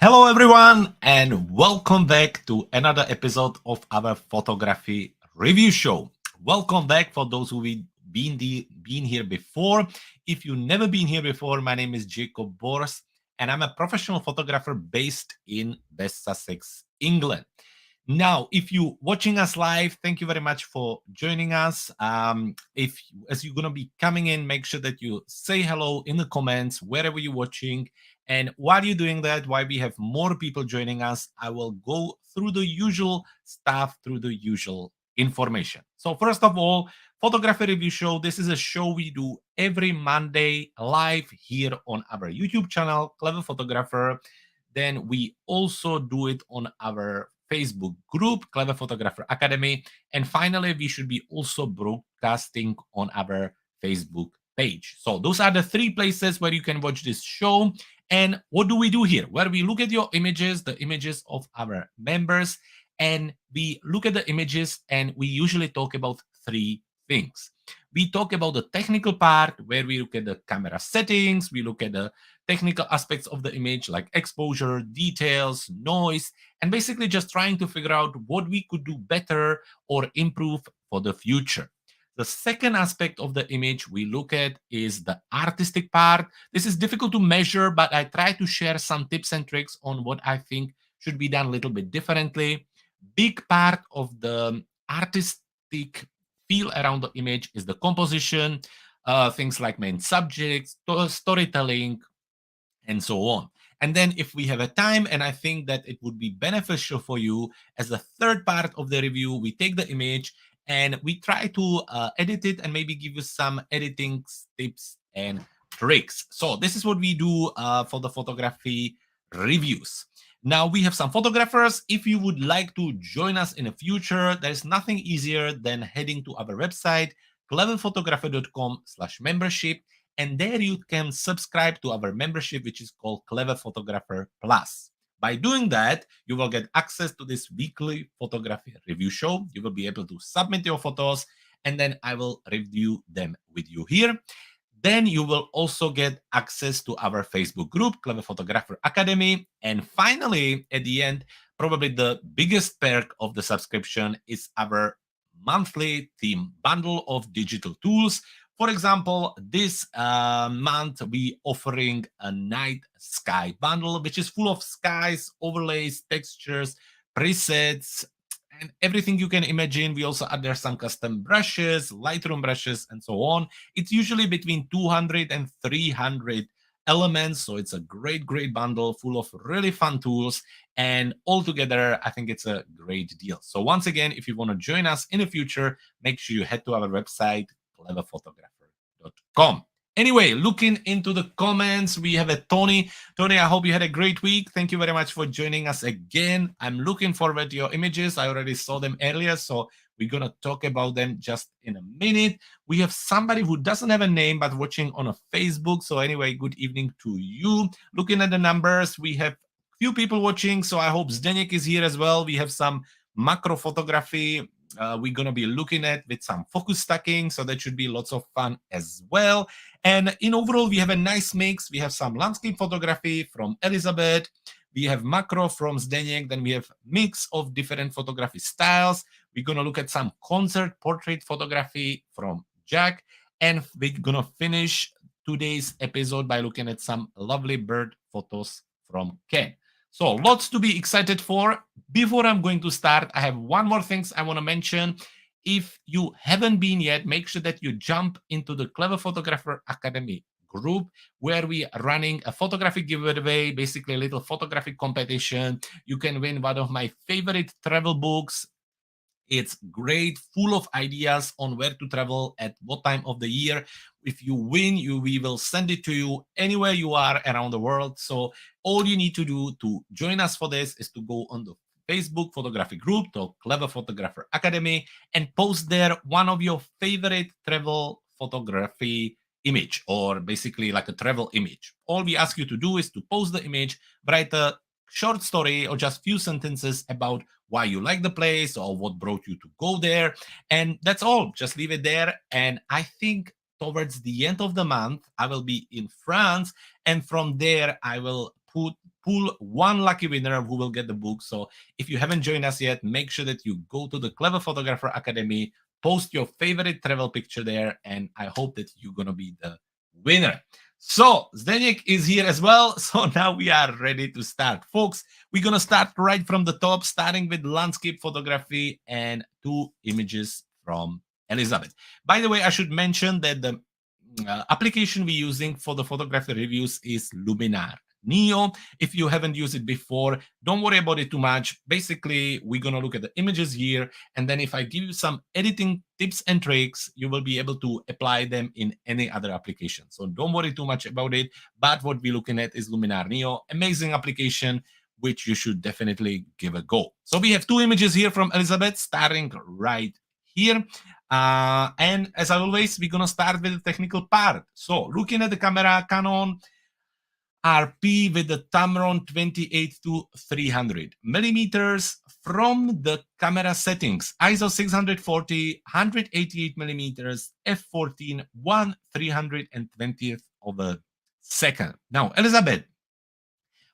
Hello, everyone, and welcome back to another episode of our photography review show. Welcome back for those who have been here before. If you've never been here before, my name is Jakub, and I'm a professional photographer based in West Sussex, England. Now, if you're watching us live, thank you very much for joining us. If as you're gonna be coming in, make sure that you say hello in the comments wherever you're watching. And while you're doing that, while we have more people joining us, I will go through the usual stuff, through the usual information. So first of all, photography review show. This is a show we do every Monday live here on our YouTube channel, Clever Photographer. Then we also do it on our Facebook group, Clever Photographer Academy. And finally, we should be also broadcasting on our Facebook page. So those are the three places where you can watch this show. And what do we do here? Where we look at your images, the images of our members, and we look at the images and we usually talk about three things. We talk about the technical part where we look at the camera settings, we look at the technical aspects of the image like exposure, details, noise, and basically just trying to figure out what we could do better or improve for the future. The second aspect of the image we look at is the artistic part. This is difficult to measure, but I try to share some tips and tricks on what I think should be done a little bit differently. Big part of the artistic feel around the image is the composition, things like main subjects, storytelling, and so on. And then, if we have a time, and I think that it would be beneficial for you, as the third part of the review, we take the image and we try to edit it and maybe give you some editing tips and tricks. So, this is what we do for the photography reviews. Now, we have some photographers. If you would like to join us in the future, there's nothing easier than heading to our website, cleverphotographer.com/membership, and there you can subscribe to our membership, which is called Clever Photographer Plus. By doing that, you will get access to this weekly photography review show. You will be able to submit your photos, and then I will review them with you here. Then you will also get access to our Facebook group, Clever Photographer Academy. And finally, at the end, probably the biggest perk of the subscription is our monthly theme bundle of digital tools. For example, this month we offering a night sky bundle, which is full of skies, overlays, textures, presets, and everything you can imagine. We also add there some custom brushes, Lightroom brushes, and so on. It's usually between 200 and 300 elements. So it's a great bundle full of really fun tools. And altogether, I think it's a great deal. So once again, if you want to join us in the future, make sure you head to our website, cleverphotographer.com. Anyway, looking into the comments, we have a Tony. Tony, I hope you had a great week. Thank you very much for joining us again. I'm looking forward to your images. I already saw them earlier, so we're going to talk about them just in a minute. We have somebody who doesn't have a name but watching on a Facebook. So anyway, good evening to you. Looking at the numbers, we have few people watching, so I hope Zdeněk is here as well. We have some macro photography we're going to be looking at with some focus stacking, so that should be lots of fun as well. And in overall, we have a nice mix. We have some landscape photography from Elizabeth, we have macro from Zdeněk, then we have mix of different photography styles. We're going to look at some concert portrait photography from Jack, and we're going to finish today's episode by looking at some lovely bird photos from Ken. So lots to be excited for. Before I'm going to start, I have one more thing I want to mention. If you haven't been yet, make sure that you jump into the Clever Photographer Academy group, where we are running a photography giveaway, basically a little photography competition. You can win one of my favorite travel books. It's great, full of ideas on where to travel at what time of the year. If you win, we will send it to you anywhere you are around the world. So all you need to do to join us for this is to go on the Facebook photography group, the Clever Photographer Academy, and post there one of your favorite travel photography image, or basically like a travel image. All we ask you to do is to post the image, write a short story or just few sentences about why you like the place or what brought you to go there. And that's all. Just leave it there. And I think towards the end of the month, I will be in France. And from there, I will pull one lucky winner who will get the book. So if you haven't joined us yet, make sure that you go to the Clever Photographer Academy, post your favorite travel picture there, and I hope that you're gonna be the winner. So Zdeněk is here as well. So now we are ready to start. Folks, we're going to start right from the top, starting with landscape photography and 2 images from Elizabeth. By the way, I should mention that the application we're using for the photography reviews is Luminar Neo. If you haven't used it before, don't worry about it too much. Basically, we're going to look at the images here, and then if I give you some editing tips and tricks, you will be able to apply them in any other application. So don't worry too much about it. But what we're looking at is Luminar Neo, amazing application, which you should definitely give a go. So we have 2 images here from Elizabeth, starting right here. And as always, we're going to start with the technical part. So looking at the camera, Canon RP with the Tamron 28 to 300 millimeters. From the camera settings, ISO 640, 188 millimeters, f14, 1/320th of a second. Now, Elizabeth,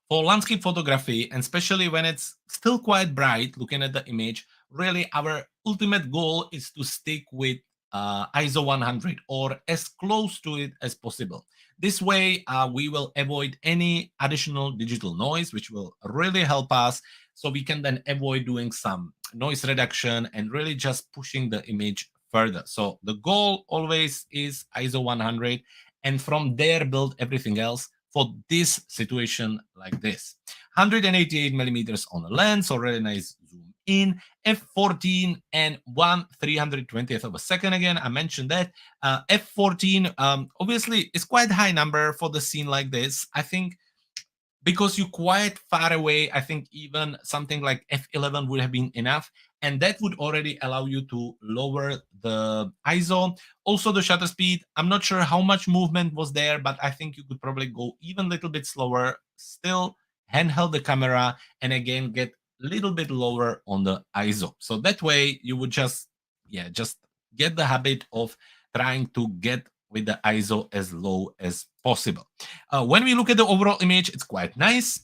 for landscape photography, and especially when it's still quite bright, looking at the image, really our ultimate goal is to stick with ISO 100 or as close to it as possible. This way, we will avoid any additional digital noise, which will really help us. So we can then avoid doing some noise reduction and really just pushing the image further. So the goal always is ISO 100, and from there build everything else for this situation like this. 188 millimeters on the lens, so really nice zoom in, f14 and 1/320th of a second. Again, I mentioned that. F14 obviously is quite a high number for the scene like this. I think because you're quite far away, I think even something like f11 would have been enough, and that would already allow you to lower the ISO. Also the shutter speed, I'm not sure how much movement was there, but I think you could probably go even a little bit slower, still handheld the camera, and again get a little bit lower on the ISO. So that way you would just get the habit of trying to get with the ISO as low as possible. When we look at the overall image, it's quite nice.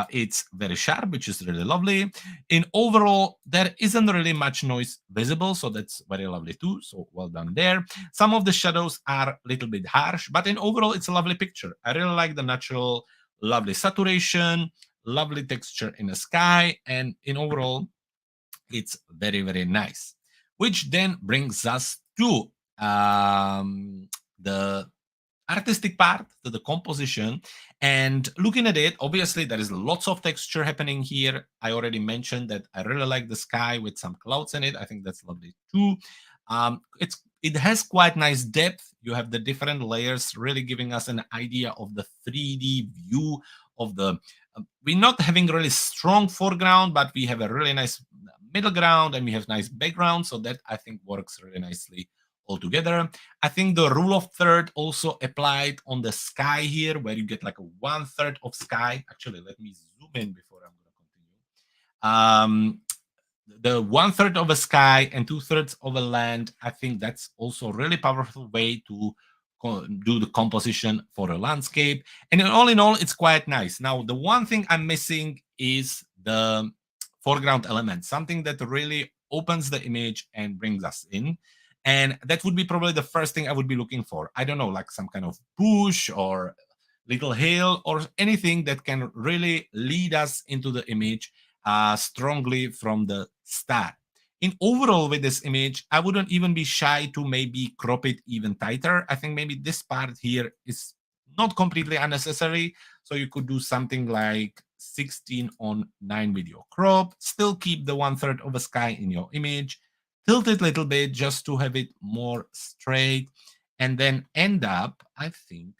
It's very sharp, which is really lovely. In overall, there isn't really much noise visible, so that's very lovely too. So well done there. Some of the shadows are a little bit harsh, but in overall, it's a lovely picture. I really like the natural, lovely saturation, lovely texture in the sky, and in overall, it's very, very nice. Which then brings us to the artistic part, to the composition. And looking at it, obviously there is lots of texture happening here. I already mentioned that I really like the sky with some clouds in it. I think that's lovely too. It has quite nice depth. You have the different layers really giving us an idea of the 3D view of the we're not having really strong foreground, but we have a really nice middle ground and we have nice background. So that I think works really nicely altogether. I think the rule of third also applied on the sky here, where you get like a 1/3 of sky. Actually, let me zoom in before I'm going to continue. The 1/3 of a sky and 2/3 of a land, I think that's also a really powerful way to do the composition for a landscape. And all in all, it's quite nice. Now, the one thing I'm missing is the foreground element, something that really opens the image and brings us in. And that would be probably the first thing I would be looking for. I don't know, like some kind of bush or little hill or anything that can really lead us into the image strongly from the start. In overall with this image, I wouldn't even be shy to maybe crop it even tighter. I think maybe this part here is not completely unnecessary. So you could do something like 16:9 video crop, still keep the 1/3 of a sky in your image, tilt it a little bit just to have it more straight, and then end up, I think,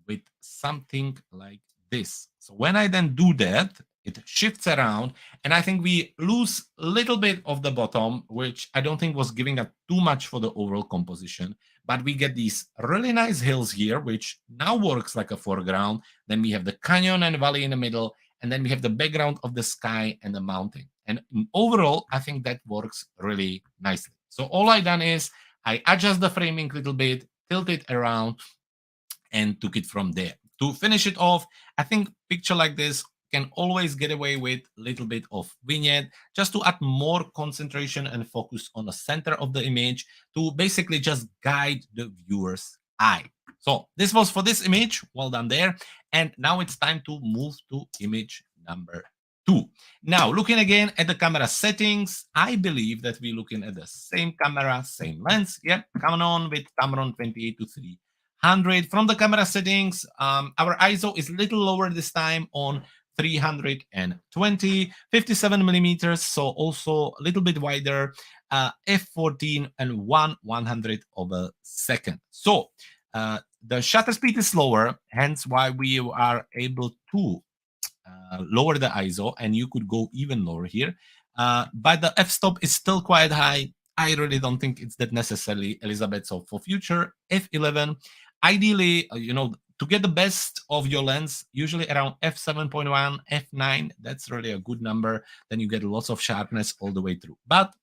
with something like this. So when I then do that, it shifts around, and I think we lose a little bit of the bottom, which I don't think was giving up too much for the overall composition. But we get these really nice hills here, which now works like a foreground. Then we have the canyon and valley in the middle, and then we have the background of the sky and the mountain. And overall, I think that works really nicely. So all I done is I adjust the framing a little bit, tilt it around, and took it from there. To finish it off, I think picture like this can always get away with a little bit of vignette just to add more concentration and focus on the center of the image to basically just guide the viewer's eye. So this was for this image. Well done there. And now it's time to move to image number 2. Now, looking again at the camera settings, I believe that we're looking at the same camera, same lens. Yeah, coming on with Tamron 28 to 300. From the camera settings, our ISO is a little lower this time on 320, 57 millimeters, so also a little bit wider, f14 and 1/100 of a second. So the shutter speed is slower, hence why we are able to lower the ISO, and you could go even lower here. But the f-stop is still quite high. I really don't think it's that necessary, Elizabeth. So for future, f11, ideally, to get the best of your lens, usually around f7.1, f9, that's really a good number. Then you get lots of sharpness all the way through. But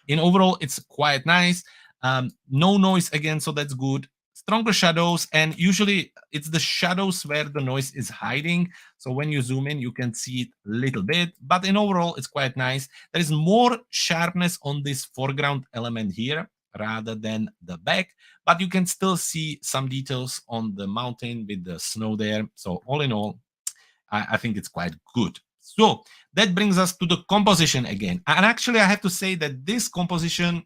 in overall, it's quite nice. No noise again, so that's good. Stronger shadows, and usually it's the shadows where the noise is hiding. So when you zoom in, you can see it a little bit, but in overall, it's quite nice. There is more sharpness on this foreground element here rather than the back, but you can still see some details on the mountain with the snow there. So all in all, I think it's quite good. So that brings us to the composition again. And actually, I have to say that this composition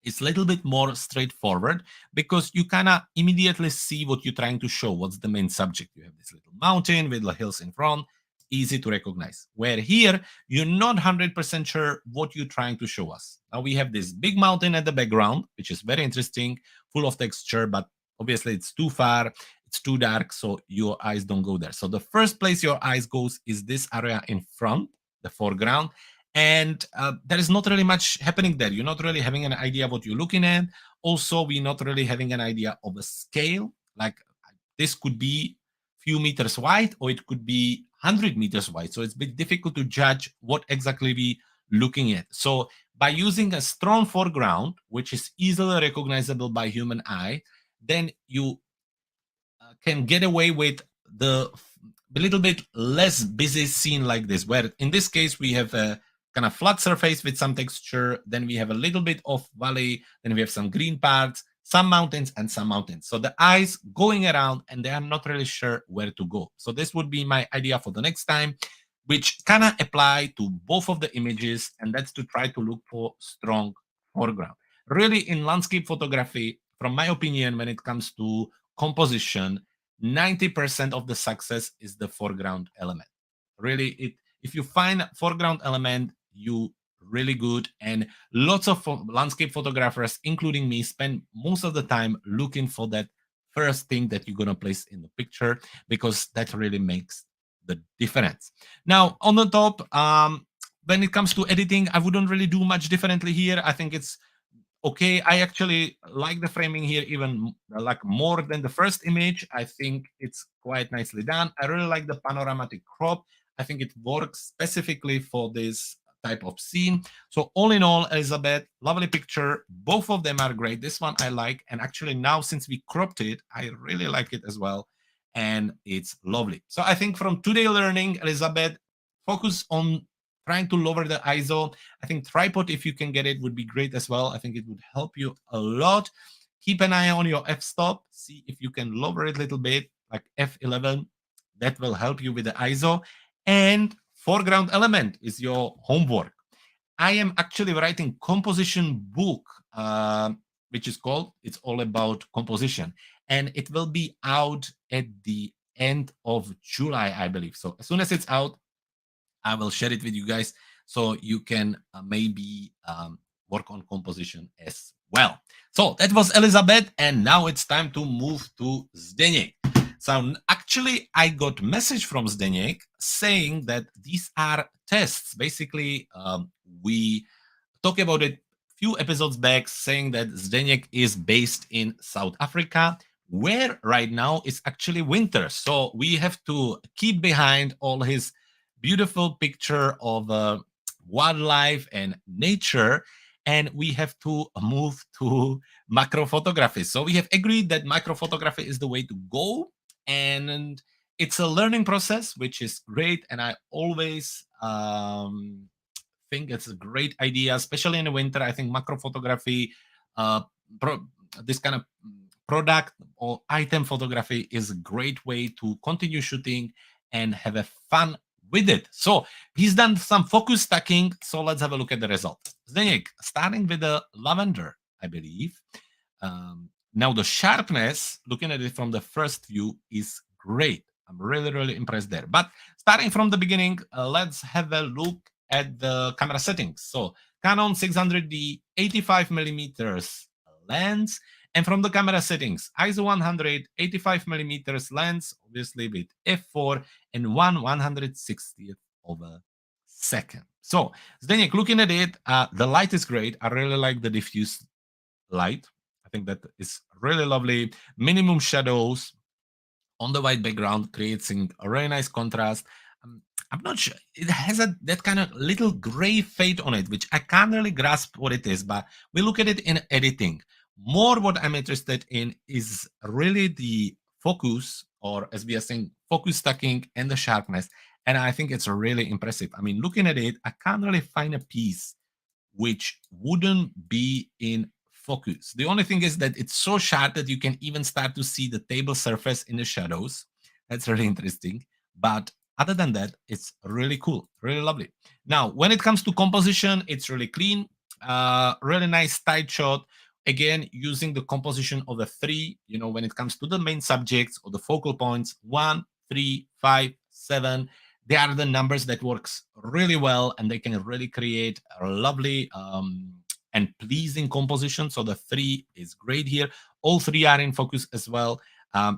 is a little bit more straightforward because you kind of immediately see what you're trying to show. What's the main subject? You have this little mountain with the hills in front, easy to recognize. Where here, you're not 100% sure what you're trying to show us. Now we have this big mountain at the background, which is very interesting, full of texture, but obviously it's too far, it's too dark, so your eyes don't go there. So the first place your eyes goes is this area in front, the foreground, and there is not really much happening there. You're not really having an idea of what you're looking at. Also, we're not really having an idea of a scale. Like this could be few meters wide, or it could be 100 meters wide. So it's a bit difficult to judge what exactly we looking at. So by using a strong foreground, which is easily recognizable by human eye, then you can get away with the a little bit less busy scene like this, where in this case we have a kind of flat surface with some texture, then we have a little bit of valley, then we have some green parts, some mountains and some mountains. So the eyes going around and they are not really sure where to go. So this would be my idea for the next time, which kind of apply to both of the images, and that's to try to look for strong foreground. Really, in landscape photography, from my opinion, when it comes to composition, 90% of the success is the foreground element. Really, if you find a foreground element, you really good. And lots of landscape photographers, including me, spend most of the time looking for that first thing that you're going to place in the picture, because that really makes the difference. Now, on the top, when it comes to editing, I wouldn't really do much differently here. I think it's okay. I actually like the framing here even like more than the first image. I think it's quite nicely done. I really like the panoramatic crop. I think it works specifically for this type of scene. So all in all, Elizabeth, lovely picture. Both of them are great. This one I like. And actually now, since we cropped it, I really like it as well. And it's lovely. So I think from today learning, Elizabeth, focus on trying to lower the ISO. I think tripod, if you can get it, would be great as well. I think it would help you a lot. Keep an eye on your f-stop. See if you can lower it a little bit, like f11. That will help you with the ISO. And foreground element is your homework. I am actually writing composition book, which is called It's All About Composition. And it will be out at the end of July, I believe. So as soon as it's out, I will share it with you guys so you can maybe work on composition as well. So that was Elizabeth, and now it's time to move to Zdeněk. So actually, I got message from Zdeněk saying that these are tests. Basically, we talked about it a few episodes back, saying that Zdeněk is based in South Africa, where right now it's actually winter. So we have to keep behind all his beautiful picture of wildlife and nature, and we have to move to macro photography. So we have agreed that macro photography is the way to go, And it's a learning process, which is great. And I always think it's a great idea, especially in the winter. I think macro photography, uh, pro- this kind of product or item photography is a great way to continue shooting and have a fun with it. So he's done some focus stacking. So let's have a look at the result. Zdeněk, starting with the lavender, I believe. Now the sharpness, looking at it from the first view, is great. I'm really, really impressed there. But starting from the beginning, let's have a look at the camera settings. So Canon 600D 85 millimeters lens. And from the camera settings, ISO 100, 85 millimeters lens, obviously with f4 and 1/160th of a second. So Zdeněk, looking at it, the light is great. I really like the diffuse light. I think that is really lovely. Minimum shadows on the white background, creating a really nice contrast. I'm not sure. It has that kind of little gray fade on it, which I can't really grasp what it is, but we look at it in editing. More what I'm interested in is really the focus, or as we are saying, focus stacking and the sharpness. And I think it's really impressive. I mean, looking at it, I can't really find a piece which wouldn't be in focus. The only thing is that it's so sharp that you can even start to see the table surface in the shadows. That's really interesting. But other than that, it's really cool, really lovely. Now, when it comes to composition, it's really clean, really nice tight shot. Again, using the composition of the three, when it comes to the main subjects or the focal points, 1, 3, 5, 7, they are the numbers that works really well, and they can really create a lovely and pleasing composition. So the 3 is great here. All 3 are in focus as well.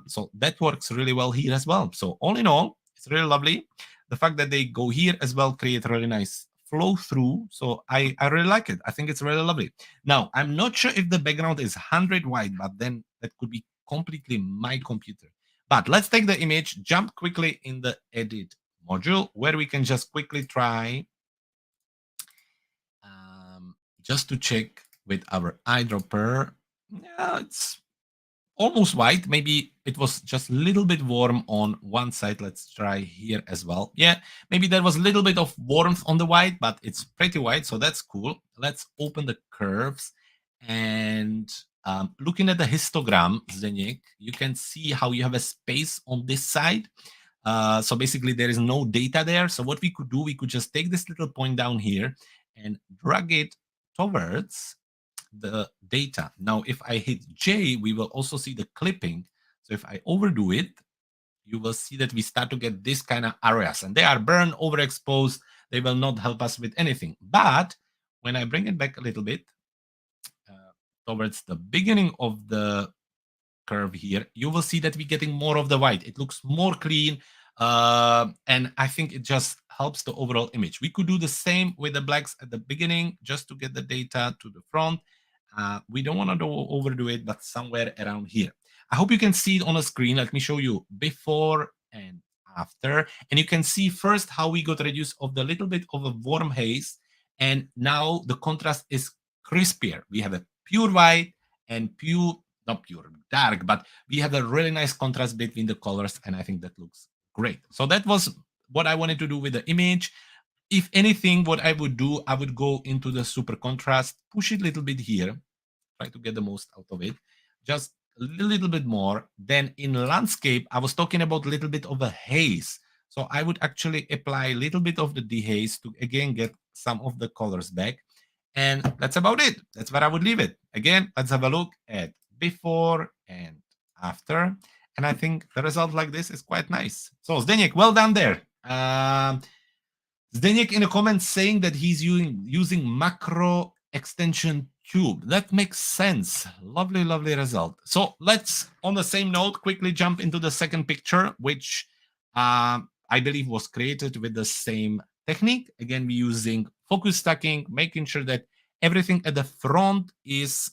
So that works really well here as well. So all in all, it's really lovely. The fact that they go here as well create really nice flow through. So I really like it. I think it's really lovely. Now, I'm not sure if the background is 100 white, but then that could be completely my computer. But let's take the image, jump quickly in the edit module, where we can just quickly try just to check with our eyedropper. Yeah, it's almost white. Maybe it was just a little bit warm on one side. Let's try here as well. Yeah, maybe there was a little bit of warmth on the white, but it's pretty white, so that's cool. Let's open the curves. And looking at the histogram, Zdeněk, you can see how you have a space on this side. So basically there is no data there. So what we could do, we could just take this little point down here and drag it towards the data. Now, if I hit J, we will also see the clipping. So if I overdo it, you will see that we start to get this kind of areas, and they are burned, overexposed. They will not help us with anything. But when I bring it back a little bit towards the beginning of the curve here, you will see that we're getting more of the white. It looks more clean, and I think it just helps the overall image. We could do the same with the blacks at the beginning just to get the data to the front. We don't want to overdo it, but somewhere around here. I hope you can see it on the screen. Let me show you before and after. And you can see first how we got reduced of the little bit of a warm haze. And now the contrast is crispier. We have a pure white and not pure dark, but we have a really nice contrast between the colors. And I think that looks great. So that was what I wanted to do with the image. If anything, what I would do, I would go into the super contrast, push it a little bit here, try to get the most out of it, just a little bit more. Then in landscape, I was talking about a little bit of a haze. So I would actually apply a little bit of the dehaze to, again, get some of the colors back. And that's about it. That's where I would leave it. Again, let's have a look at before and after. And I think the result like this is quite nice. So Zdeněk, well done there. Zdeněk in the comments saying that he's using macro extension tube. That makes sense. Lovely, lovely result. So let's, on the same note, quickly jump into the second picture, which I believe was created with the same technique. Again, we're using focus stacking, making sure that everything at the front is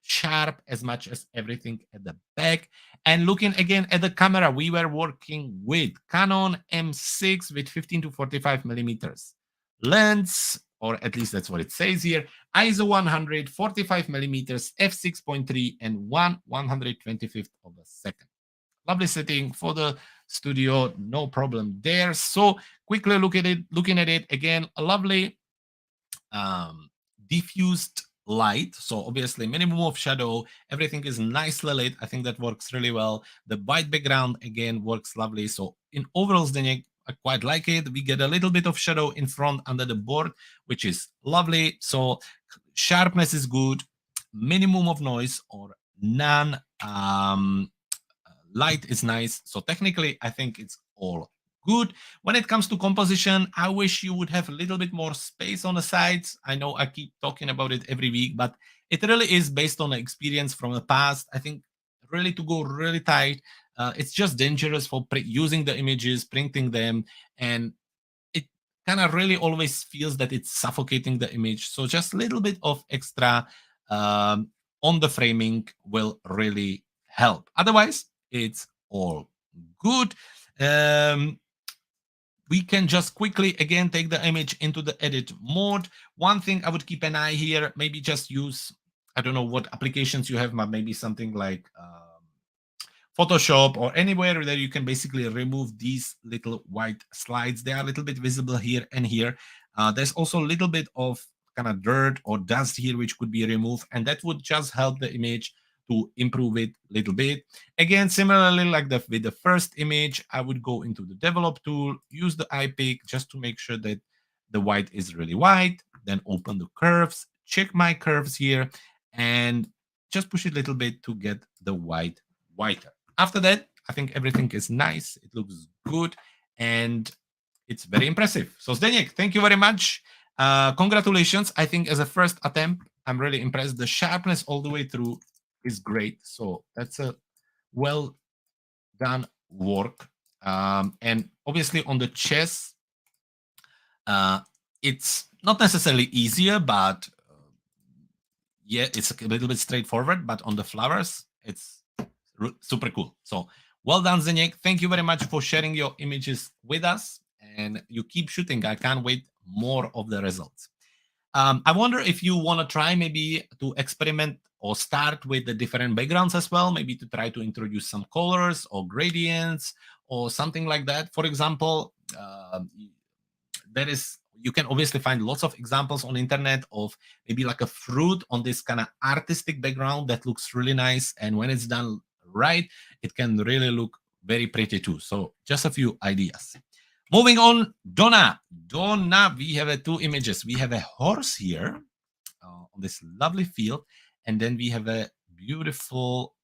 sharp as much as everything at the back. And looking again at the camera, we were working with Canon M6 with 15 to 45 millimeters lens, or at least that's what it says here. ISO 100, 45 millimeters, f6.3, and 1/125th of a second. lovely setting for the studio, no problem there. So quickly looking at it again, a lovely um, diffused light. So obviously minimum of shadow, everything is nicely lit. I think that works really well. The white background again works lovely. So in overall, Zdeněk, I quite like it. We get a little bit of shadow in front under the board, which is lovely. So sharpness is good. Minimum of noise or none. Light is nice. So technically, I think it's all good. When it comes to composition, I wish you would have a little bit more space on the sides. I know I keep talking about it every week, but it really is based on the experience from the past. I think really to go really tight, it's just dangerous for using the images, printing them, and it kind of really always feels that it's suffocating the image. So just a little bit of extra um, on the framing will really help. Otherwise, it's all good. Um, we can just quickly again take the image into the edit mode. One thing I would keep an eye here, maybe just use, I don't know what applications you have, but maybe something like Photoshop or anywhere that you can basically remove these little white slides. They are a little bit visible here and here. There's also a little bit of kind of dirt or dust here, which could be removed, and that would just help the image to improve it a little bit. Again, similarly like with the first image, I would go into the develop tool, use the eye pick just to make sure that the white is really white, then open the curves, check my curves here, and just push it a little bit to get the white whiter. After that, I think everything is nice. It looks good, and it's very impressive. So Zdeněk, thank you very much. Congratulations. I think as a first attempt, I'm really impressed. The sharpness all the way through is great. So that's a well done work. And obviously on the chess, it's not necessarily easier, but yeah, it's a little bit straightforward. But on the flowers, it's super cool. So well done, Zdeněk. Thank you very much for sharing your images with us. And you keep shooting. I can't wait more of the results. I wonder if you want to try maybe to experiment or start with the different backgrounds as well, maybe to try to introduce some colors or gradients or something like that. For example, there is, you can obviously find lots of examples on the internet of maybe like a fruit on this kind of artistic background that looks really nice, and when it's done right, it can really look very pretty too. So just a few ideas. Moving on, Donna. Donna, we have two images. We have a horse here on this lovely field, and then we have a beautiful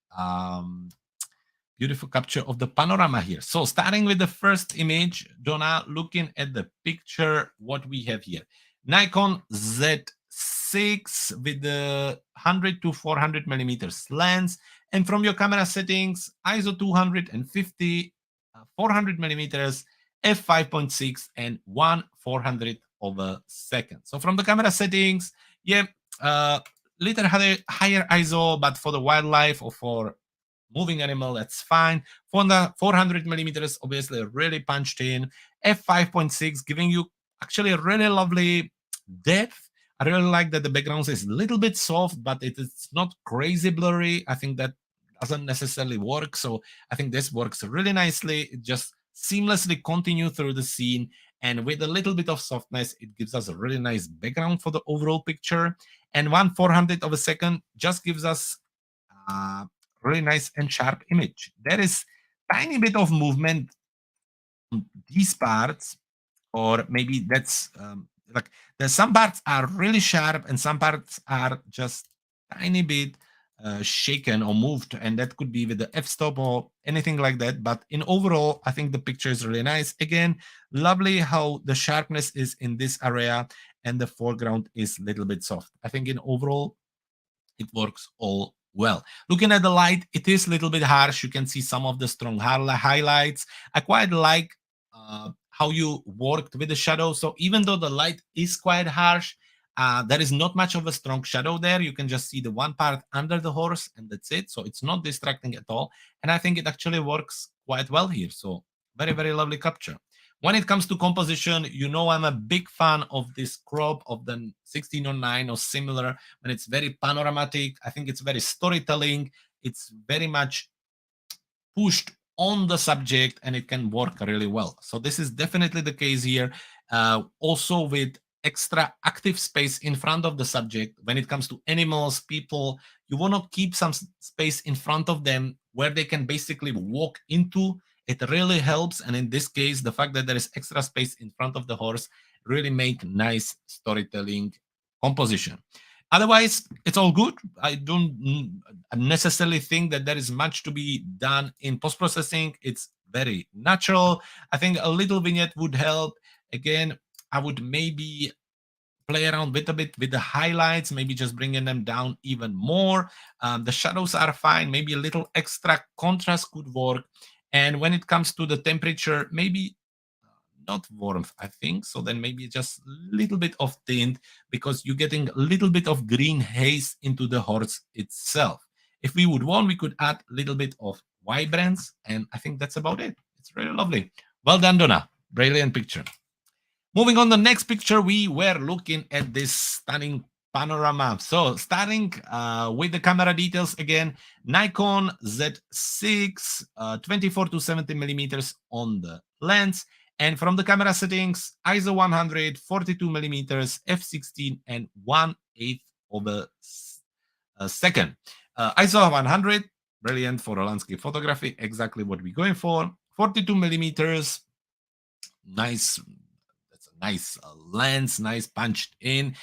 beautiful capture of the panorama here. So starting with the first image, Donna, looking at the picture, what we have here. Nikon Z6 with the 100 to 400 millimeters lens. And from your camera settings, ISO 250, 400 millimeters, f5.6, and 1/400 of a second. So from the camera settings, yeah, little higher ISO, but for the wildlife or for moving animal, that's fine. For the 400 millimeters, obviously really punched in. f5.6 giving you actually a really lovely depth. I really like that the background is a little bit soft, but it's not crazy blurry. I think that doesn't necessarily work. So I think this works really nicely. It just seamlessly continue through the scene. And with a little bit of softness, it gives us a really nice background for the overall picture. And 1/400 of a second just gives us really nice and sharp image. There is tiny bit of movement on these parts, or maybe that's like there's some parts are really sharp and some parts are just tiny bit shaken or moved, and that could be with the f-stop or anything like that. But in overall, I think the picture is really nice. Again, lovely how the sharpness is in this area and the foreground is a little bit soft. I think in overall it works all well. Looking at the light, it is a little bit harsh. You can see some of the strong highlights. I quite like how you worked with the shadow. So even though the light is quite harsh, there is not much of a strong shadow there. You can just see the one part under the horse, and that's it. So it's not distracting at all. And I think it actually works quite well here. So very, very lovely capture. When it comes to composition, you know I'm a big fan of this crop of the 16:09 or similar, when it's very panoramatic. I think it's very storytelling. It's very much pushed on the subject, and it can work really well. So this is definitely the case here. Also with extra active space in front of the subject. When it comes to animals, people, you want to keep some space in front of them where they can basically walk into. It really helps, and in this case, the fact that there is extra space in front of the horse really make nice storytelling composition. Otherwise, it's all good. I don't necessarily think that there is much to be done in post processing. It's very natural. I think a little vignette would help. Again, I would maybe play around with a bit with the highlights, maybe just bringing them down even more. The shadows are fine. Maybe a little extra contrast could work. And when it comes to the temperature, maybe not warmth, I think. So then maybe just a little bit of tint, because you're getting a little bit of green haze into the horse itself. If we would want, we could add a little bit of vibrance, and I think that's about it. It's really lovely. Well done, Donna. Brilliant picture. Moving on the next picture, we were looking at this stunning panorama. So starting with the camera details again, Nikon Z6, 24 to 70 millimeters on the lens. And from the camera settings, ISO 100, 42 millimeters, f16, and 1/8 of a second. ISO 100, brilliant for a landscape photography, exactly what we're going for. 42 millimeters, nice. That's a nice lens, nice punched in.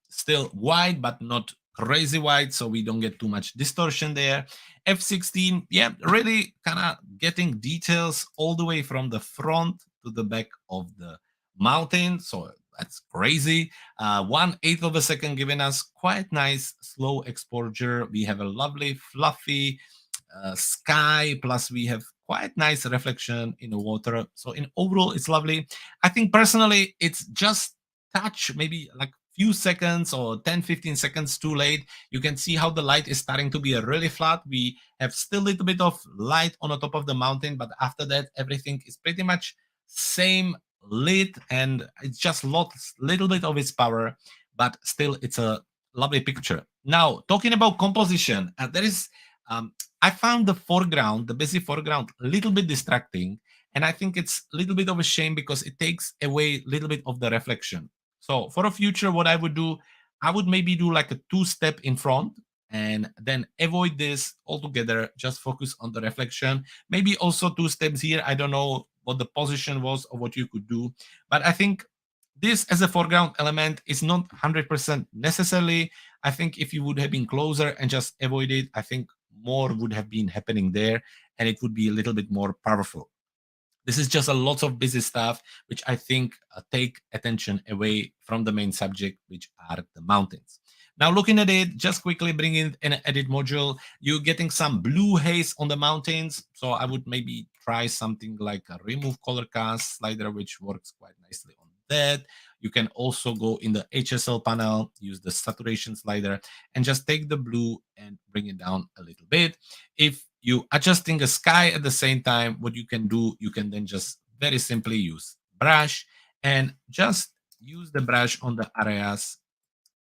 Still wide, but not crazy wide, so we don't get too much distortion there. F16, yeah, really kind of getting details all the way from the front to the back of the mountain. So that's crazy. 1/8 of a second, giving us quite nice slow exposure. We have a lovely, fluffy sky, plus we have quite nice reflection in the water. So in overall, it's lovely. I think personally, it's just touch, maybe like few seconds or 10-15 seconds too late. You can see how the light is starting to be really flat. We have still a little bit of light on the top of the mountain, but after that, everything is pretty much same lit, and it's just lost a little bit of its power, but still it's a lovely picture. Now, talking about composition, there is I found the foreground, the busy foreground, a little bit distracting. And I think it's a little bit of a shame because it takes away a little bit of the reflection. So for a future, what I would do, I would maybe do like a two-step in front and then avoid this altogether. Just focus on the reflection. Maybe also two steps here. I don't know what the position was or what you could do. But I think this as a foreground element is not 100% necessarily. I think if you would have been closer and just avoid it, I think more would have been happening there and it would be a little bit more powerful. This is just a lot of busy stuff which I think take attention away from the main subject, which are the mountains. Now looking at it, just quickly bring in an edit module. You're getting some blue haze on the mountains, so I would maybe try something like a remove color cast slider, which works quite nicely on that. You can also go in the HSL panel, use the saturation slider, and just take the blue and bring it down a little bit. If you adjusting the sky at the same time, what you can do, you can then just very simply use brush and just use the brush on the areas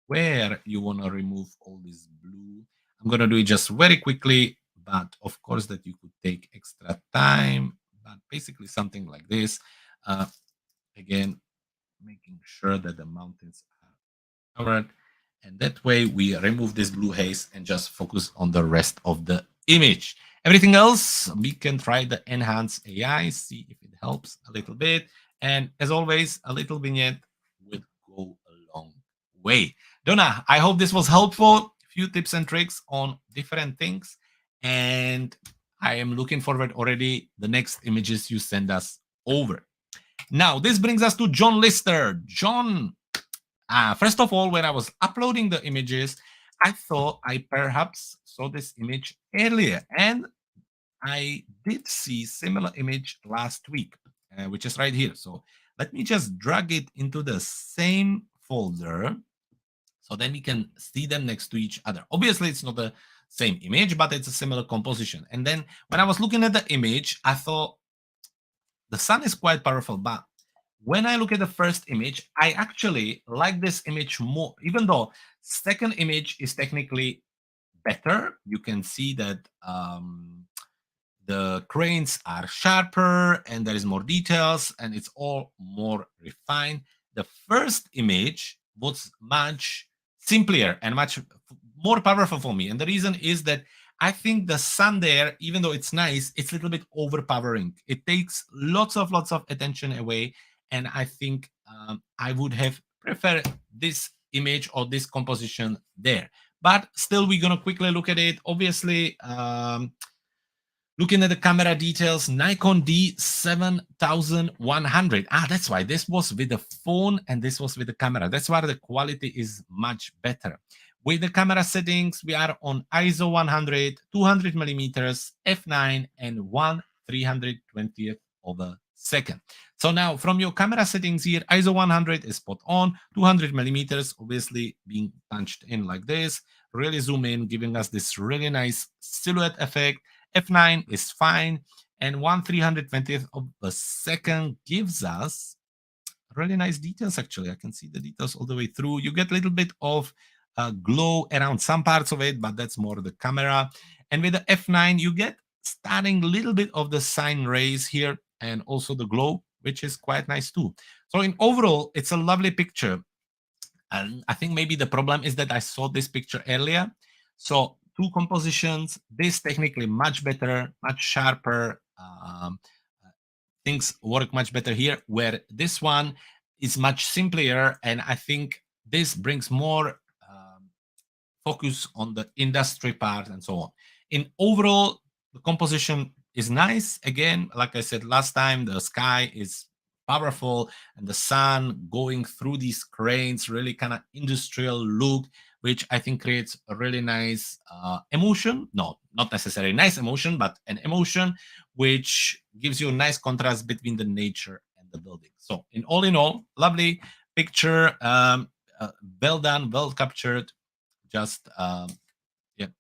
where you want to remove all this blue. I'm going to do it just very quickly, but of course that you could take extra time, but basically something like this. Again, making sure that the mountains are covered. And that way we remove this blue haze and just focus on the rest of the image. Everything else, we can try the enhance AI, see if it helps a little bit. And as always, a little vignette would go a long way. Donna, I hope this was helpful. A few tips and tricks on different things. And I am looking forward already the next images you send us over. Now, this brings us to John Lister. John, first of all, when I was uploading the images, I thought I perhaps saw this image earlier, and I did see similar image last week, which is right here. So let me just drag it into the same folder, so then we can see them next to each other. Obviously, it's not the same image, but it's a similar composition. And then when I was looking at the image, I thought the sun is quite powerful, but when I look at the first image, I actually like this image more, even though second image is technically better. You can see that the cranes are sharper and there is more details and it's all more refined. The first image was much simpler and much more powerful for me. And the reason is that I think the sun there, even though it's nice, it's a little bit overpowering. It takes lots of attention away. And I think I would have preferred this image or this composition there. But still, we're going to quickly look at it. Obviously, looking at the camera details, Nikon D7100. That's why this was with the phone and this was with the camera. That's why the quality is much better. With the camera settings, we are on ISO 100, 200 millimeters, f9, and 1/320th of a second. So now from your camera settings here, ISO 100 is spot on, 200 millimeters, obviously being punched in like this, really zoom in, giving us this really nice silhouette effect. F9 is fine, and 1/320th of a second gives us really nice details. Actually, I can see the details all the way through. You get a little bit of glow around some parts of it, but that's more the camera. And with the F9, you get starting a little bit of the sine rays here and also the glow, which is quite nice too. So in overall, it's a lovely picture. And I think maybe the problem is that I saw this picture earlier. So two compositions, this technically much better, much sharper. Things work much better here, where this one is much simpler. And I think this brings more focus on the industry part and so on. In overall, the composition is nice. Again, like I said last time, the sky is powerful and the sun going through these cranes, really kind of industrial look, which I think creates a really nice emotion. No, not necessarily nice emotion, but an emotion which gives you a nice contrast between the nature and the building. So in all, lovely picture, well done, well captured, just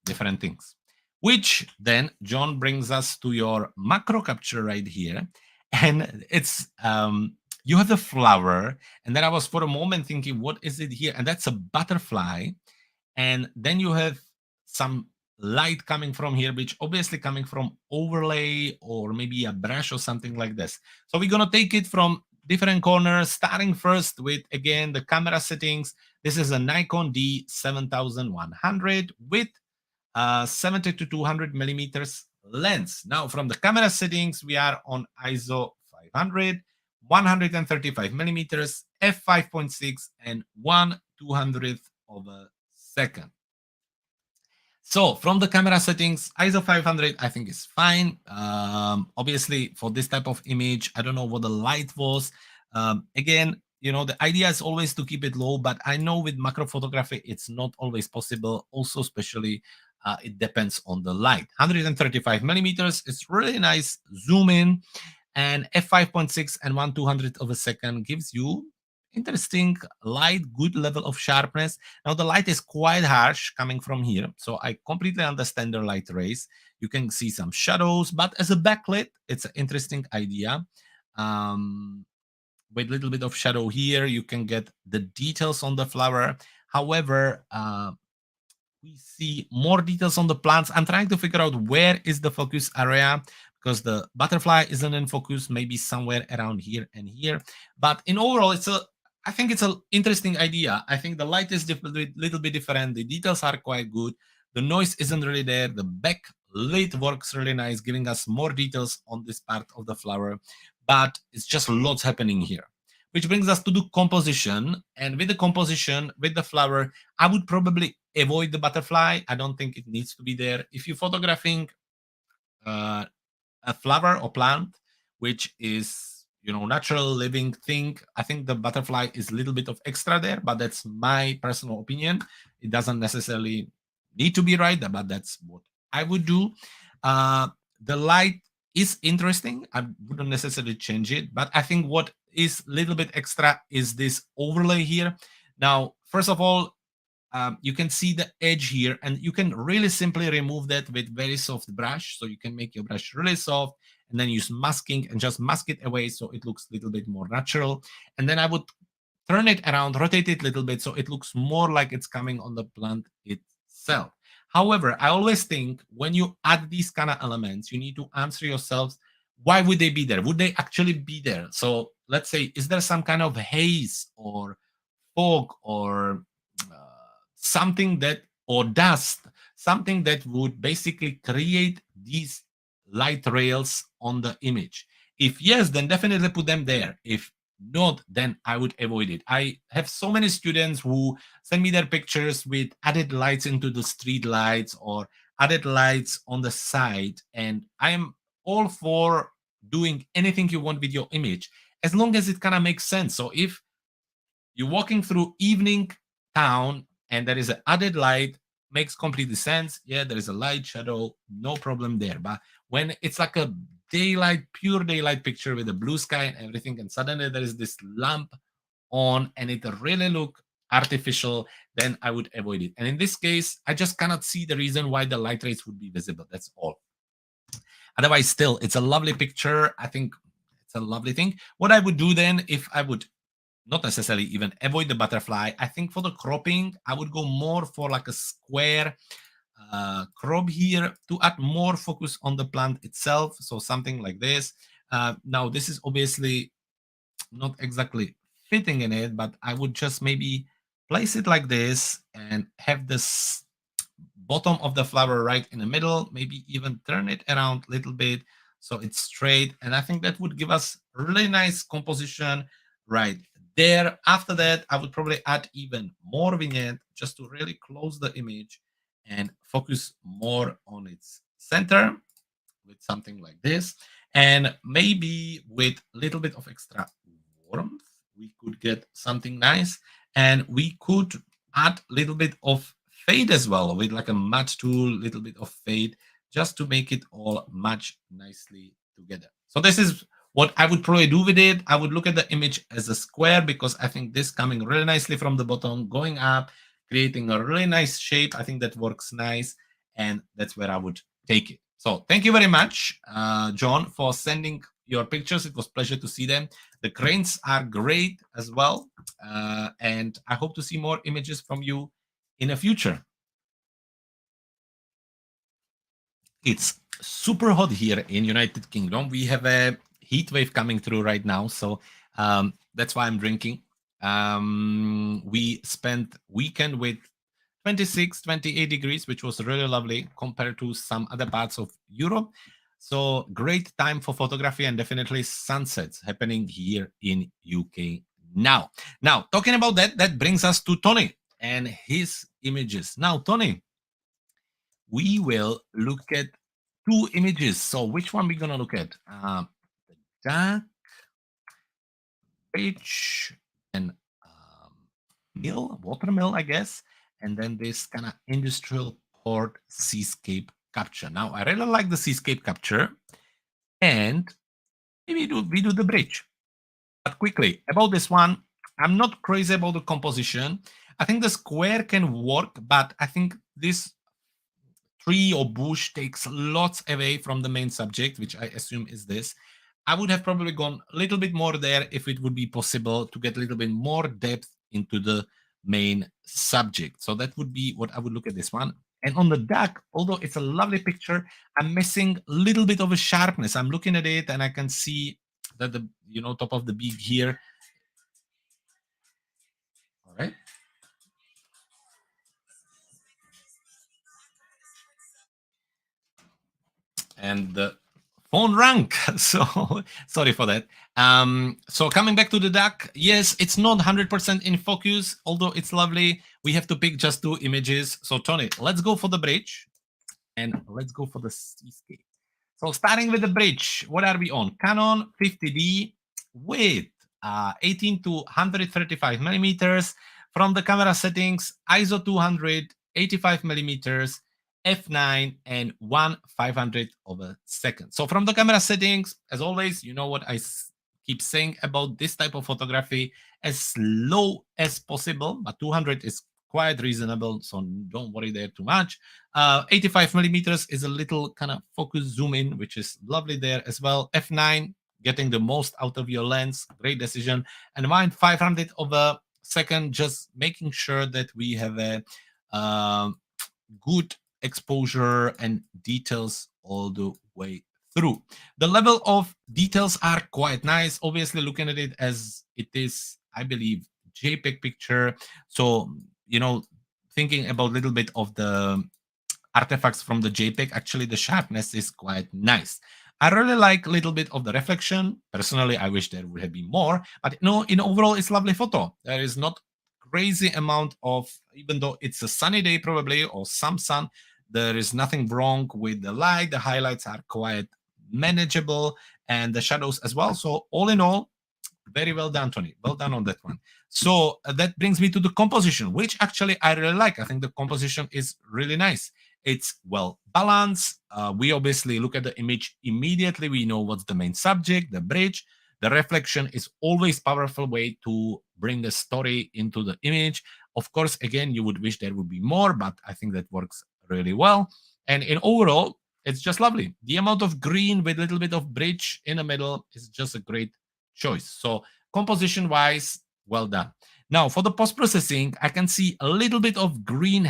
different things. Which then, John, brings us to your macro capture right here. And it's you have the flower, and then I was for a moment thinking, what is it here? And that's a butterfly. And then you have some light coming from here, which obviously coming from overlay or maybe a brush or something like this. So we're gonna take it from different corners, starting first with, again, the camera settings. This is a Nikon D7100 with 70 to 200 millimeters lens. Now, from the camera settings, we are on ISO 500, 135 millimeters, f5.6, and 1/200th of a second. So from the camera settings, ISO 500, I think is fine. Obviously, for this type of image, I don't know what the light was. Again, the idea is always to keep it low, but I know with macro photography, it's not always possible. Also, especially, it depends on the light. 135 millimeters is really nice zoom in, and f5.6 and 1/200th of a second gives you interesting light, good level of sharpness. Now the light is quite harsh coming from here, so I completely understand the light rays. You can see some shadows, but as a backlit, it's an interesting idea. With a little bit of shadow here, you can get the details on the flower. However, we see more details on the plants. I'm trying to figure out where is the focus area, because the butterfly isn't in focus, maybe somewhere around here and here. But in overall, I think it's an interesting idea. I think the light is a little bit different. The details are quite good. The noise isn't really there. The backlit works really nice, giving us more details on this part of the flower. But it's just lots happening here. Which brings us to the composition. And with the composition, with the flower, I would probably avoid the butterfly. I don't think it needs to be there. If you're photographing a flower or plant, which is natural living thing, I think the butterfly is a little bit of extra there, but that's my personal opinion. It doesn't necessarily need to be right, but that's what I would do. The light is interesting. I wouldn't necessarily change it, but I think what is a little bit extra is this overlay here. Now, first of all, you can see the edge here, and you can really simply remove that with very soft brush. So you can make your brush really soft and then use masking and just mask it away so it looks a little bit more natural. And then I would turn it around, rotate it a little bit so it looks more like it's coming on the plant itself. However, I always think when you add these kind of elements, you need to answer yourselves, why would they be there? Would they actually be there? So let's say, is there some kind of haze or fog or something that, or dust, something that would basically create these light rails on the image? If yes, then definitely put them there. If not, then I would avoid it. I have so many students who send me their pictures with added lights into the street lights or added lights on the side, and I am all for doing anything you want with your image as long as it kind of makes sense. So if you're walking through evening town and there is an added light, makes completely sense. Yeah, there is a light shadow, no problem there. But when it's like a daylight, pure daylight picture with a blue sky and everything, and suddenly there is this lamp on and it really look artificial, then I would avoid it. And in this case, I just cannot see the reason why the light rays would be visible. That's all. Otherwise, still, it's a lovely picture. I think it's a lovely thing. What I would do then, if I would not necessarily even avoid the butterfly, I think for the cropping, I would go more for like a square crop here to add more focus on the plant itself. So something like this. Now, this is obviously not exactly fitting in it, but I would just maybe place it like this and have this bottom of the flower right in the middle, maybe even turn it around a little bit so it's straight. And I think that would give us really nice composition right there. After that, I would probably add even more vignette just to really close the image and focus more on its center with something like this. And maybe with a little bit of extra warmth, we could get something nice. And we could add a little bit of fade as well with like a matte tool, little bit of fade, just to make it all match nicely together. So this is what I would probably do with it. I would look at the image as a square because I think this coming really nicely from the bottom, going up, creating a really nice shape. I think that works nice. And that's where I would take it. So thank you very much, John, for sending your pictures. It was a pleasure to see them. The cranes are great as well. And I hope to see more images from you in the future. It's super hot here in United Kingdom. We have a heat wave coming through right now. So that's why I'm drinking. We spent weekend with 26, 28 degrees, which was really lovely compared to some other parts of Europe. So great time for photography and definitely sunsets happening here in UK now. Now, talking about that, that brings us to Tony and his images. Now, Tony, we will look at two images. So which one we going to look at? The dark bridge and mill, water mill, I guess, and then this kind of industrial port seascape capture. Now, I really like the seascape capture, and maybe we do the bridge. But quickly, about this one, I'm not crazy about the composition. I think the square can work, but I think this tree or bush takes lots away from the main subject, which I assume is this. I would have probably gone a little bit more there if it would be possible to get a little bit more depth into the main subject. So that would be what I would look at this one. And on the duck, although it's a lovely picture, I'm missing a little bit of a sharpness. I'm looking at it and I can see that the top of the beak here. All right. And the phone rang. So sorry for that. So coming back to the duck, yes, it's not 100% in focus, although it's lovely. We have to pick just two images. So Tony, let's go for the bridge and let's go for the seascape. So starting with the bridge, what are we on? Canon 50D with 18 to 135 millimeters. From the camera settings, ISO 200, 85 millimeters, f9 and 1/500 of a second. So from the camera settings, as always, you know what I keep saying about this type of photography, as low as possible, but 200 is quite reasonable, so don't worry there too much. 85 millimeters is a little kind of focus zoom in, which is lovely there as well. F9, getting the most out of your lens, great decision. And 1/500 of a second, just making sure that we have a good exposure and details all the way through. The level of details are quite nice. Obviously, looking at it as it is, I believe, JPEG picture. So, thinking about a little bit of the artifacts from the JPEG, actually the sharpness is quite nice. I really like a little bit of the reflection. Personally, I wish there would have been more, but no, in overall, it's lovely photo. There is not crazy amount of, even though it's a sunny day probably or some sun, there is nothing wrong with the light. The highlights are quite manageable and the shadows as well. So all in all, very well done, Tony. Well done on that one. So that brings me to the composition, which actually I really like. I think the composition is really nice. It's well balanced. We obviously look at the image immediately. We know what's the main subject, the bridge. The reflection is always powerful way to bring a story into the image. Of course, again, you would wish there would be more, but I think that works really well. And in overall, it's just lovely. The amount of green with a little bit of bridge in the middle is just a great choice. So composition wise, well done. Now for the post processing, I can see a little bit of green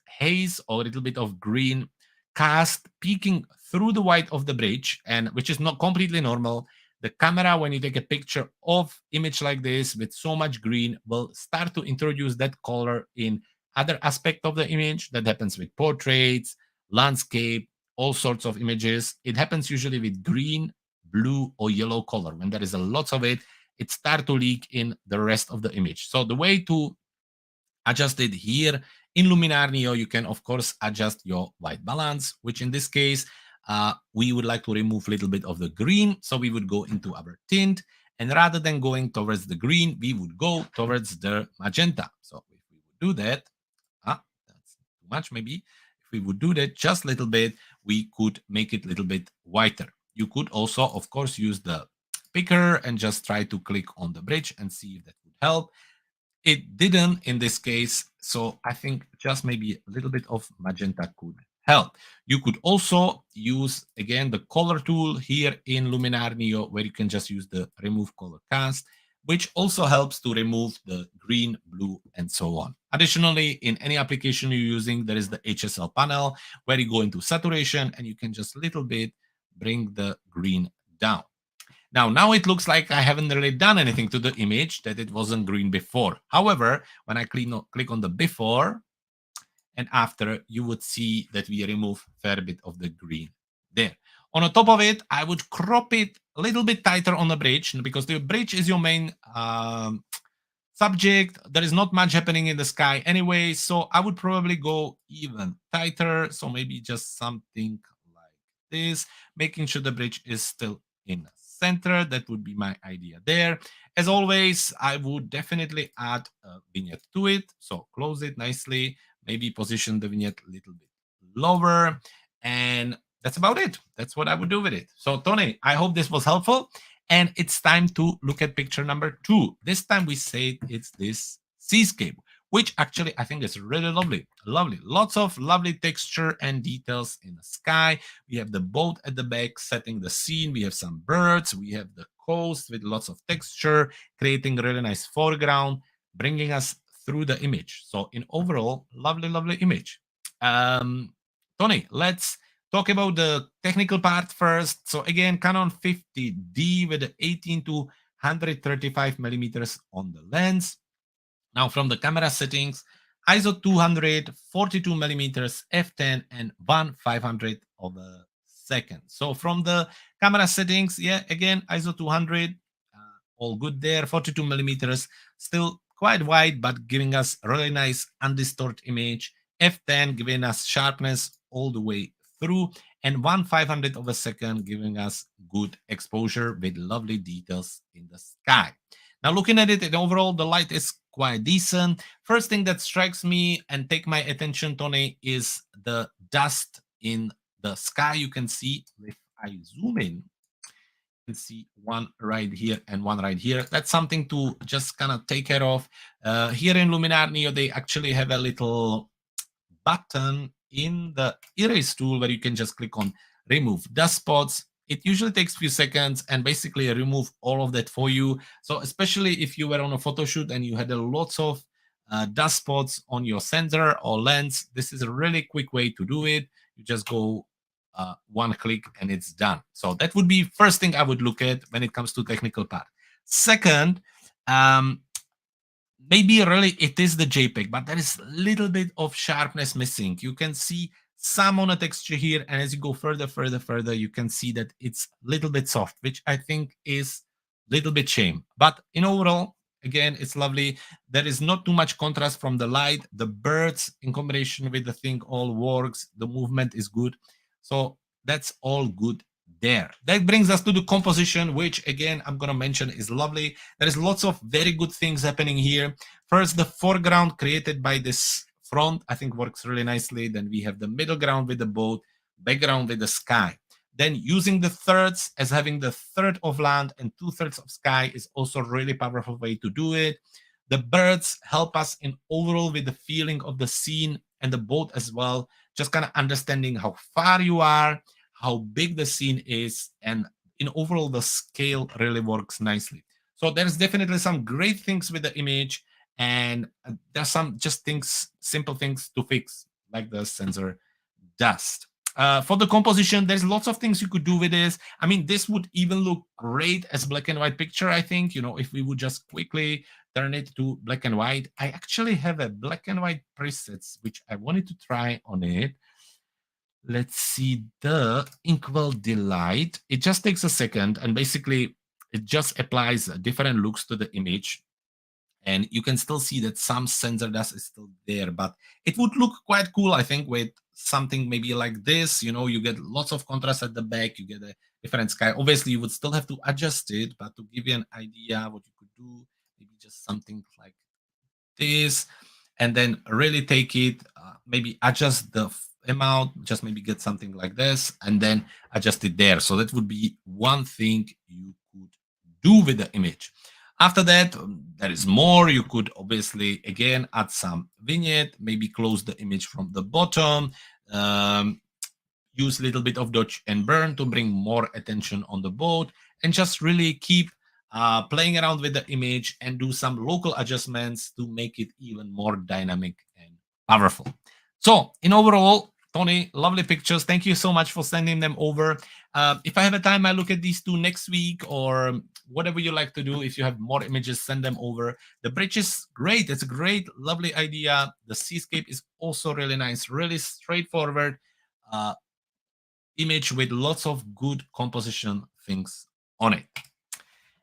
haze or a little bit of green cast peeking through the white of the bridge, and which is not completely normal. The camera, when you take a picture of image like this with so much green, will start to introduce that color in other aspect of the image. That happens with portraits, landscape, all sorts of images. It happens usually with green, blue, or yellow color. When there is a lot of it, it start to leak in the rest of the image. So the way to adjust it here in Luminar Neo, you can of course adjust your white balance, which in this case, we would like to remove a little bit of the green. So we would go into our tint, and rather than going towards the green, we would go towards the magenta. So if we would do that, that's too much maybe. If we would do that just a little bit, we could make it a little bit whiter. You could also, of course, use the picker and just try to click on the bridge and see if that would help. It didn't in this case, so I think just maybe a little bit of magenta could help. You could also use, again, the color tool here in Luminar Neo, where you can just use the remove color cast, which also helps to remove the green, blue, and so on. Additionally, in any application you're using, there is the HSL panel where you go into saturation and you can just a little bit bring the green down. Now it looks like I haven't really done anything to the image, that it wasn't green before. However, when I click on the before and after, you would see that we remove a fair bit of the green there. On the top of it, I would crop it a little bit tighter on the bridge, because the bridge is your main subject. There is not much happening in the sky anyway, so I would probably go even tighter. So maybe just something like this, making sure the bridge is still in the center. That would be my idea there. As always, I would definitely add a vignette to it. So close it nicely, maybe position the vignette a little bit lower, and that's about it. That's what I would do with it. So Tony, I hope this was helpful. And it's time to look at picture number 2. This time we say it's this seascape, which actually I think is really lovely. Lovely. Lots of lovely texture and details in the sky. We have the boat at the back setting the scene. We have some birds. We have the coast with lots of texture, creating a really nice foreground, bringing us through the image. So in overall, lovely, lovely image. Tony, let's talk about the technical part first. So again, Canon 50D with the 18 to 135 millimeters on the lens. Now from the camera settings, ISO 200, 42 millimeters, f10, and 1/500 of a second. So from the camera settings, yeah, again, ISO 200, all good there. 42 millimeters, still quite wide, but giving us a really nice undistorted image. F10 giving us sharpness all the way through, and 1/500 of a second giving us good exposure with lovely details in the sky. Now looking at it, and overall the light is quite decent. First thing that strikes me and take my attention, Tony, is the dust in the sky. You can see, if I zoom in, you can see one right here and one right here. That's something to just kind of take care of. Here in Luminar Neo, they actually have a little button in the erase tool where you can just click on remove dust spots. It usually takes a few seconds and basically remove all of that for you. So especially if you were on a photo shoot and you had a lots of dust spots on your sensor or lens, this is a really quick way to do it. You just go one click and it's done. So that would be first thing I would look at when it comes to technical part. Second, um, maybe really it is the JPEG, but there is a little bit of sharpness missing. You can see some on a texture here, and as you go further, you can see that it's a little bit soft, which I think is a little bit shame. But in overall, again, it's lovely. There is not too much contrast from the light. The birds in combination with the thing all works. The movement is good. So that's all good there. That brings us to the composition, which again, I'm going to mention is lovely. There is lots of very good things happening here. First, the foreground created by this front, I think works really nicely. Then we have the middle ground with the boat, background with the sky. Then using the thirds as having the third of land and 2/3 of sky is also a really powerful way to do it. The birds help us in overall with the feeling of the scene and the boat as well, just kind of understanding how far you are, how big the scene is, and in overall the scale really works nicely. So there's definitely some great things with the image, and there's some just things, simple things to fix, like the sensor dust. For the composition, there's lots of things you could do with this. I mean, this would even look great as black and white picture, I think, if we would just quickly turn it to black and white. I actually have a black and white presets, which I wanted to try on it. Let's see the Inkwell Delight. It just takes a second, and basically it just applies different looks to the image. And you can still see that some sensor dust is still there, but it would look quite cool, I think, with something maybe like this. You get lots of contrast at the back, you get a different sky. Obviously, you would still have to adjust it, but to give you an idea what you could do, maybe just something like this, and then really take it, maybe adjust the amount, just maybe get something like this, and then adjust it there. So that would be one thing you could do with the image. After that, there is more. You could obviously, again, add some vignette, maybe close the image from the bottom, use a little bit of dodge and burn to bring more attention on the boat, and just really keep playing around with the image and do some local adjustments to make it even more dynamic and powerful. So in overall, Tony, lovely pictures. Thank you so much for sending them over. If I have a time, I look at these two next week, or whatever you like to do. If you have more images, send them over. The bridge is great. It's a great, lovely idea. The seascape is also really nice, really straightforward image with lots of good composition things on it.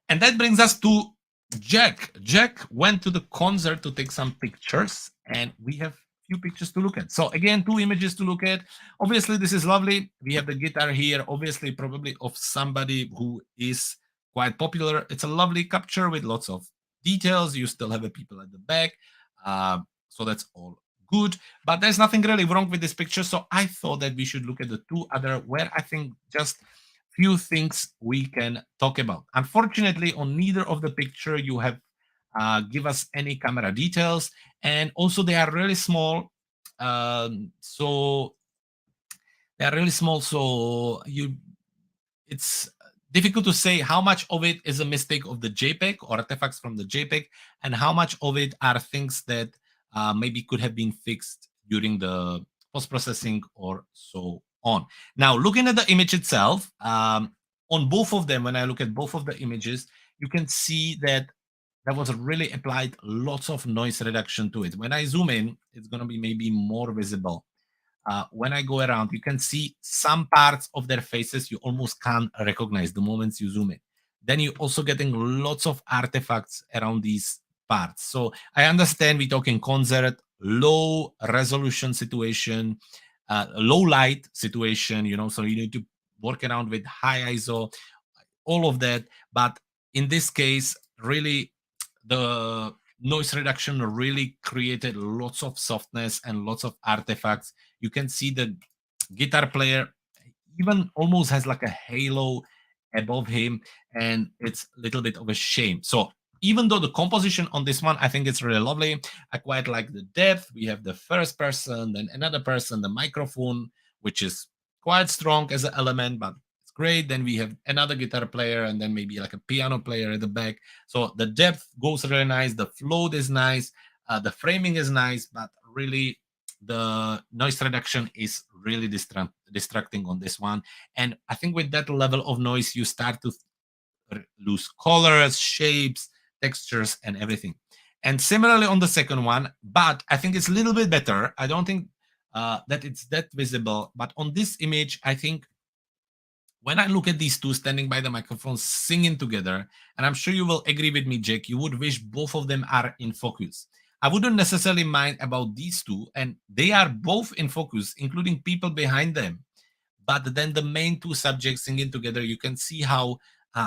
And that brings us to Jack. Jack went to the concert to take some pictures, and we have few pictures to look at. So again, 2 images to look at. Obviously, this is lovely. We have the guitar here, obviously probably of somebody who is quite popular. It's a lovely capture with lots of details. You still have the people at the back. So that's all good. But there's nothing really wrong with this picture. So I thought that we should look at the 2 other where I think just few things we can talk about. Unfortunately, on neither of the picture you have give us any camera details, and also they are really small. So they are really small. So it's difficult to say how much of it is a mistake of the JPEG or artifacts from the JPEG, and how much of it are things that maybe could have been fixed during the post-processing or so on. Now, looking at the image itself, on both of them, when I look at both of the images, you can see that there was really applied lots of noise reduction to it. When I zoom in, it's going to be maybe more visible. When I go around, you can see some parts of their faces you almost can't recognize the moments you zoom in. Then you're also getting lots of artifacts around these parts. So I understand we're talking concert, low resolution situation, low light situation, so you need to work around with high ISO, all of that. But in this case, really, the noise reduction really created lots of softness and lots of artifacts. You can see the guitar player even almost has like a halo above him, and it's a little bit of a shame. So even though the composition on this one, I think it's really lovely. I quite like the depth. We have the first person, then another person, the microphone, which is quite strong as an element, but it's great. Then we have another guitar player, and then maybe like a piano player at the back. So the depth goes really nice. The float is nice. The framing is nice, but really the noise reduction is really distracting on this one. And I think with that level of noise, you start to lose colors, shapes, textures, and everything. And similarly on the second one, but I think it's a little bit better. I don't think that it's that visible, but on this image, I think when I look at these two standing by the microphone singing together, and I'm sure you will agree with me, Jack, you would wish both of them are in focus. I wouldn't necessarily mind about these two, and they are both in focus, including people behind them. But then the main two subjects singing together, you can see how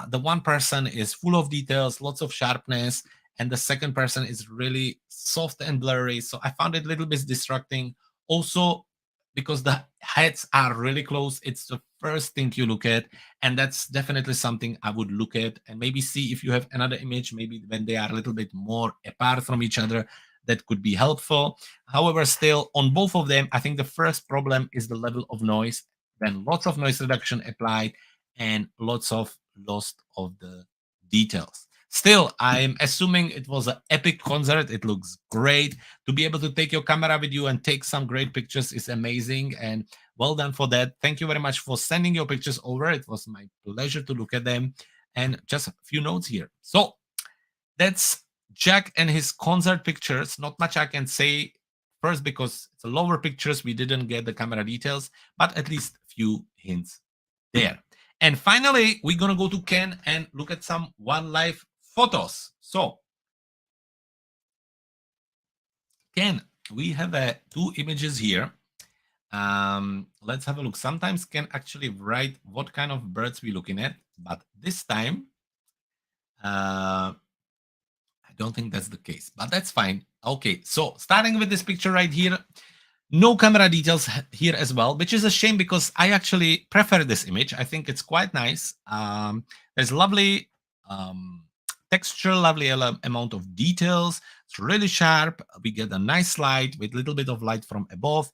the one person is full of details, lots of sharpness, and the second person is really soft and blurry. So I found it a little bit distracting. Also, because the heads are really close, it's the first thing you look at, and that's definitely something I would look at and maybe see if you have another image, maybe when they are a little bit more apart from each other, that could be helpful. However, still on both of them, I think the first problem is the level of noise, then lots of noise reduction applied and lots of loss of the details. Still, I'm assuming it was an epic concert. It looks great. To be able to take your camera with you and take some great pictures is amazing, and well done for that. Thank you very much for sending your pictures over. It was my pleasure to look at them. And just a few notes here. So that's Jack and his concert pictures. Not much I can say. First, because it's a lower pictures, we didn't get the camera details, but at least few hints there. And finally, we're gonna go to Ken and look at some one life photos. So, Ken, we have two images here. Let's have a look. Sometimes Ken actually write what kind of birds we're looking at, but this time, I don't think that's the case, but that's fine. Okay, so starting with this picture right here, no camera details here as well, which is a shame because I actually prefer this image. I think it's quite nice. There's lovely texture, lovely amount of details. It's really sharp. We get a nice light with a little bit of light from above.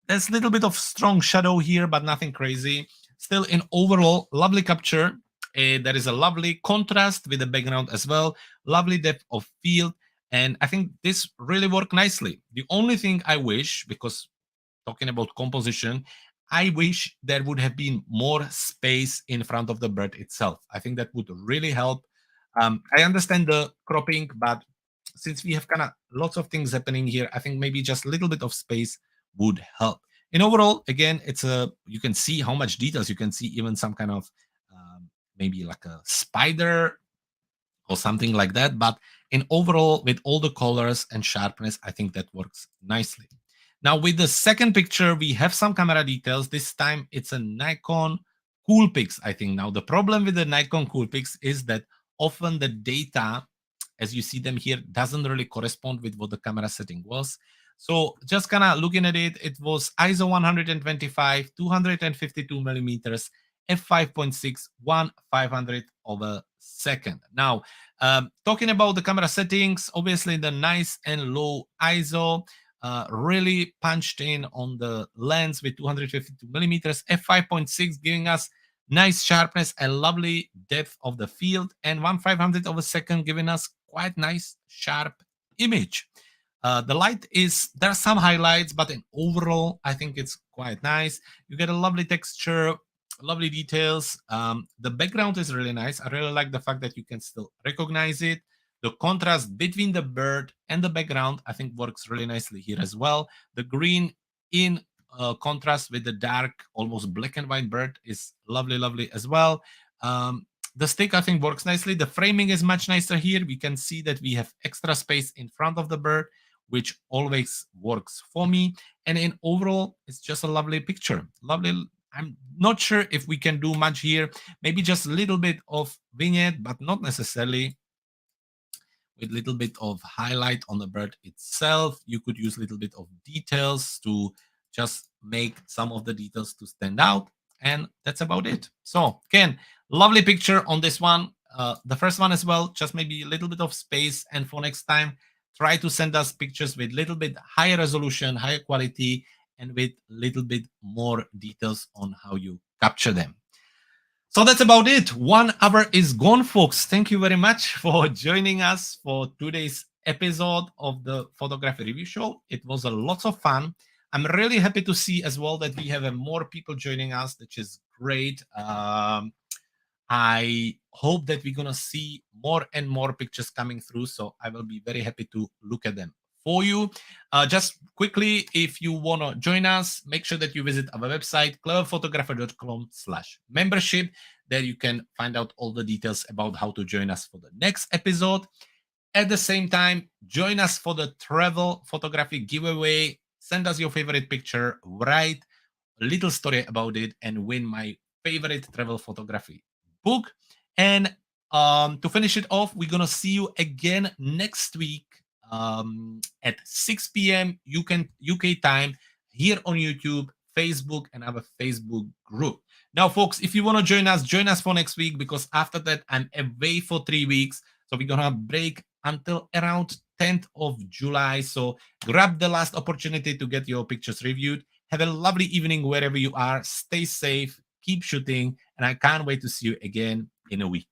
There's a little bit of strong shadow here, but nothing crazy. Still, in overall, lovely capture. There is a lovely contrast with the background as well. Lovely depth of field. And I think this really worked nicely. The only thing I wish, because talking about composition, I wish there would have been more space in front of the bird itself. I think that would really help. I understand the cropping, but since we have kind of lots of things happening here, I think maybe just a little bit of space would help. In overall, again, it's you can see how much details. You can see even some kind of maybe like a spider or something like that. But in overall, with all the colors and sharpness, I think that works nicely. Now with the second picture, we have some camera details. This time it's a Nikon Coolpix, I think. Now the problem with the Nikon Coolpix is that often the data, as you see them here, doesn't really correspond with what the camera setting was. So just kind of looking at it, it was ISO 125, 252 millimeters, f5.6, 1/500 of a second. Now, talking about the camera settings, obviously the nice and low ISO, really punched in on the lens with 252 millimeters, f5.6 giving us nice sharpness and lovely depth of the field, and 1/500 of a second giving us quite nice sharp image. The light is, there are some highlights, but in overall, I think it's quite nice. You get a lovely texture, lovely details. The background is really nice. I really like the fact that you can still recognize it. The contrast between the bird and the background, I think, works really nicely here as well. The green in contrast with the dark, almost black and white bird is lovely, lovely as well. The stick, I think, works nicely. The framing is much nicer here. We can see that we have extra space in front of the bird, which always works for me. And in overall, it's just a lovely picture. Lovely. I'm not sure if we can do much here. Maybe just a little bit of vignette, but not necessarily. With a little bit of highlight on the bird itself. You could use a little bit of details to just make some of the details to stand out. And that's about it. So Ken, lovely picture on this one. The first one as well, just maybe a little bit of space. And for next time, try to send us pictures with a little bit higher resolution, higher quality, and with a little bit more details on how you capture them. So that's about it. 1 hour is gone, folks. Thank you very much for joining us for today's episode of the photography review show. It was a lot of fun. I'm really happy to see as well that we have more people joining us, which is great. I hope that we're gonna see more and more pictures coming through. So I will be very happy to look at them for you. Just quickly, if you wanna join us, make sure that you visit our website, cleverphotographer.com/membership. There you can find out all the details about how to join us for the next episode. At the same time, join us for the travel photography giveaway. Send us your favorite picture, write a little story about it, and win my favorite travel photography book. And to finish it off, we're gonna see you again next week at 6 p.m. UK time here on YouTube, Facebook, and our Facebook group. Now, folks, if you want to join us for next week because after that I'm away for 3 weeks. So we're gonna break until around 10th of July. So grab the last opportunity to get your pictures reviewed. Have a lovely evening wherever you are. Stay safe, keep shooting, and I can't wait to see you again in a week.